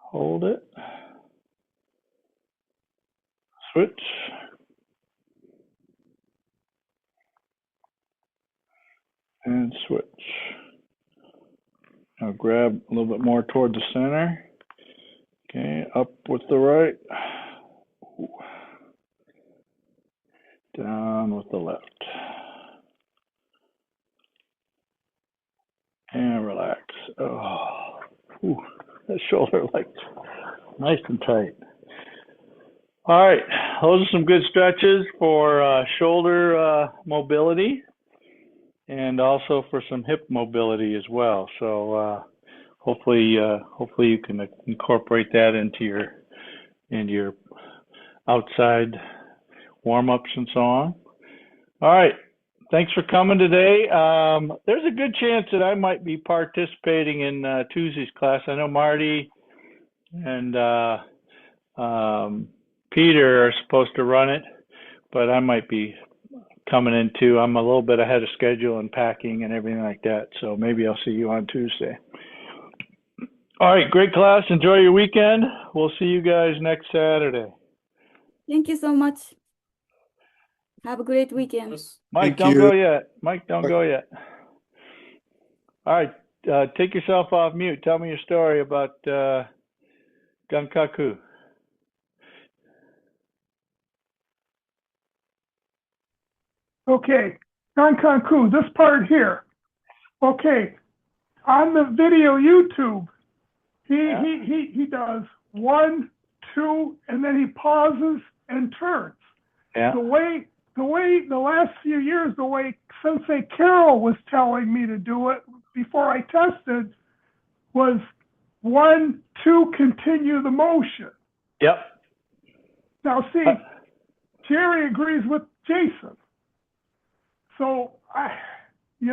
Hold it. Switch. And switch. Now grab a little bit more toward the center. Okay, up with the right. Down with the left. And relax. Oh, whew, that shoulder like nice and tight. All right, those are some good stretches for shoulder mobility and also for some hip mobility as well. So hopefully you can incorporate that into your outside warm-ups and so on. All right. Thanks for coming today. There's a good chance that I might be participating in Tuesday's class. I know Marty and Peter are supposed to run it, but I might be coming in too. I'm a little bit ahead of schedule and packing and everything like that, so maybe I'll see you on Tuesday. All right, great class. Enjoy your weekend. We'll see you guys next Saturday. Thank you so much. Have a great weekend. Mike, Thank don't you. go yet. Mike, don't go yet. All right, take yourself off mute. Tell me your story about Gankaku. Okay, Hangetsu, this part here. Okay, on the video YouTube, he does 1, 2, and then he pauses and turns. Yeah. The way the last few years, the way Sensei Carol was telling me to do it before I tested was 1, 2, continue the motion. Yep. Now see, Jerry agrees with Jason. So